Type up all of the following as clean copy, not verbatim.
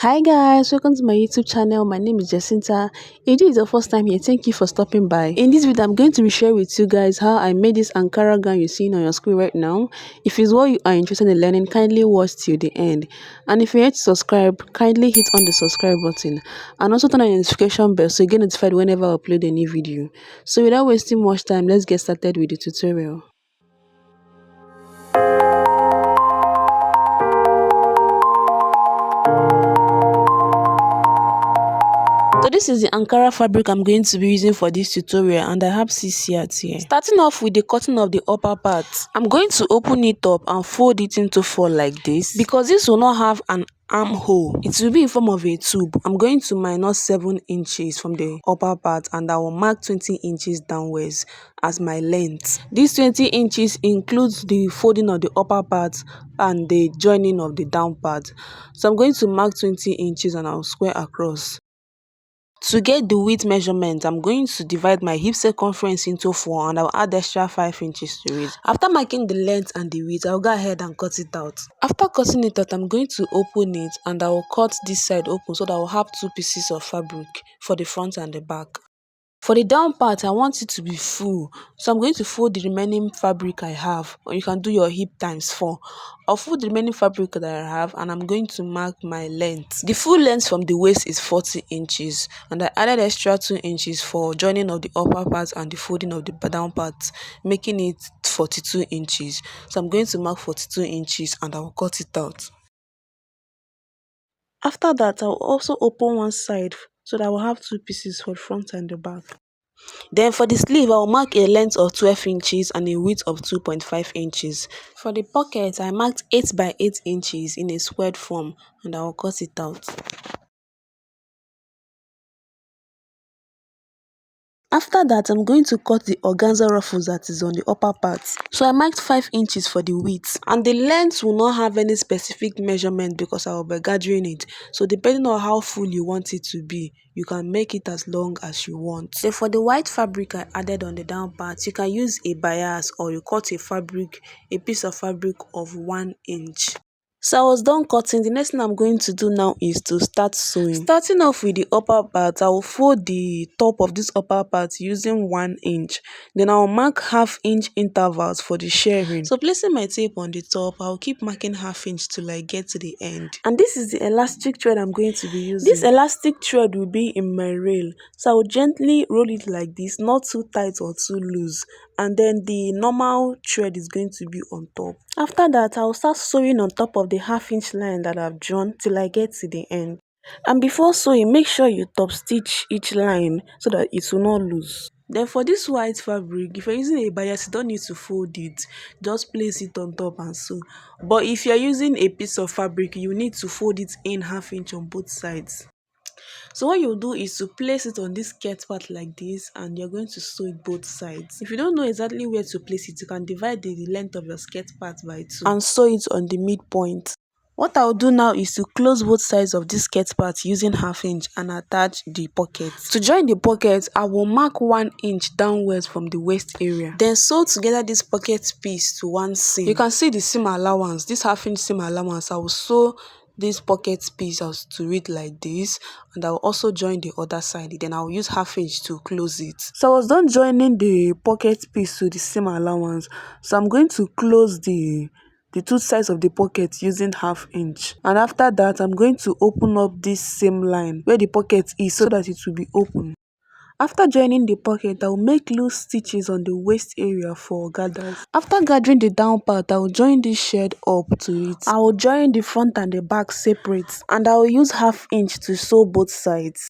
Hi guys, welcome to my YouTube channel. My name is Jacinta. If this is your first time here, thank you for stopping by. In this video, I'm going to be sharing with you guys how I made this Ankara gown you're seeing on your screen right now. If it's what you are interested in learning, kindly watch till the end. And if you're yet to subscribe, kindly hit on the subscribe button and also turn on the notification bell so you get notified whenever I upload a new video. So without wasting much time, let's get started with the tutorial. So this is the Ankara fabric I'm going to be using for this tutorial, and I have 6 yards here. Starting off with the cutting of the upper part, I'm going to open it up and fold it into 4 like this. Because this will not have an armhole, it will be in form of a tube. I'm going to minus 7 inches from the upper part, and I will mark 20 inches downwards as my length. This 20 inches includes the folding of the upper part and the joining of the down part. So I'm going to mark 20 inches and I'll square across. To get the width measurement, I'm going to divide my hip circumference into 4 and I'll add extra 5 inches to it. After marking the length and the width, I'll go ahead and cut it out. After cutting it out, I'm going to open it and I will cut this side open so that I will have 2 pieces of fabric for the front and the back. For the down part, I want it to be full, so I'm going to fold the remaining fabric I have, or you can do your hip times 4. I'll fold the remaining fabric that I have and I'm going to mark my length. The full length from the waist is 40 inches and I added extra 2 inches for joining of the upper part and the folding of the down part, making it 42 inches. So I'm going to mark 42 inches and I'll cut it out. After that, I'll also open one side so that I will have 2 pieces for the front and the back. Then for the sleeve, I'll mark a length of 12 inches and a width of 2.5 inches. For the pocket, I marked 8 by 8 inches in a squared form and I will cut it out. After that, I'm going to cut the organza ruffles that is on the upper part. So I marked 5 inches for the width, and the length will not have any specific measurement because I will be gathering it. So depending on how full you want it to be, you can make it as long as you want. Then for the white fabric I added on the down part, you can use a bias or you cut a piece of fabric of 1 inch. So I was done cutting. The next thing I'm going to do now is to start sewing. Starting off with the upper part, I will fold the top of this upper part using 1 inch. Then I'll mark ½ inch intervals for the shirring. So placing my tape on the top, I'll keep marking ½ inch till I get to the end. And this is the elastic thread I'm going to be using. This elastic thread will be in my rail. So I will gently roll it like this, not too tight or too loose. And then the normal thread is going to be on top. After that, I'll start sewing on top of the ½ inch line that I've drawn till I get to the end. And before sewing, make sure you top stitch each line so that it will not loose. Then for this white fabric, if you're using a bias, you don't need to fold it. Just place it on top and sew. But if you're using a piece of fabric, you need to fold it in ½ inch on both sides. So what you'll do is to place it on this skirt part like this and you're going to sew it both sides. If you don't know exactly where to place it, you can divide the length of your skirt part by 2 and sew it on the midpoint. What I'll do now is to close both sides of this skirt part using ½ inch and attach the pocket. To join the pocket, I will mark 1 inch downwards from the waist area. Then sew together this pocket piece to one seam. You can see the seam allowance, this ½ inch seam allowance. I will sew this pocket piece as to it like this, and I'll also join the other side. Then I'll use ½ inch to close it. So I was done joining the pocket piece to the seam allowance, so I'm going to close the 2 sides of the pocket using ½ inch, and after that I'm going to open up this same line where the pocket is so that it will be open. After joining the pocket, I will make loose stitches on the waist area for gathers. After gathering the down part, I will join this shade up to it. I will join the front and the back separate, and I will use ½ inch to sew both sides.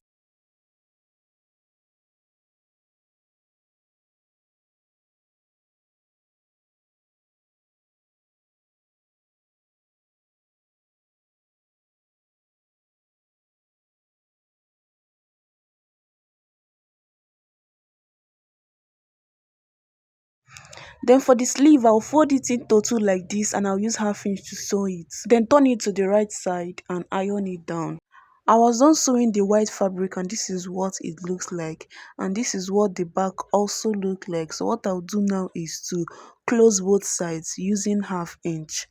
Then for the sleeve, I'll fold it into 2 like this and I'll use ½ inch to sew it. Then turn it to the right side and iron it down. I was done sewing the white fabric and this is what it looks like. And this is what the back also look like. So what I'll do now is to close both sides using ½ inch.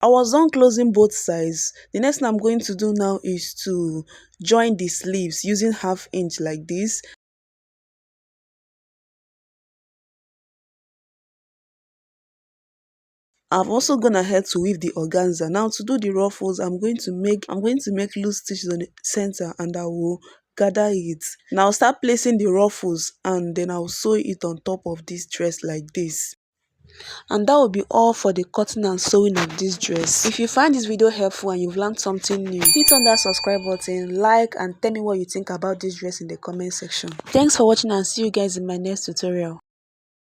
I was done closing both sides. The next thing I'm going to do now is to join the sleeves using 1/2 inch like this. I'm also gonna head to weave the organza. Now to do the ruffles, I'm going to make loose stitches on the center and I will gather it. Now start placing the ruffles and then I'll sew it on top of this dress like this. And that will be all for the cutting and sewing of this dress. If you find this video helpful and you've learned something new, hit on that subscribe button, like, and tell me what you think about this dress in the comment section. Thanks for watching and see you guys in my next tutorial.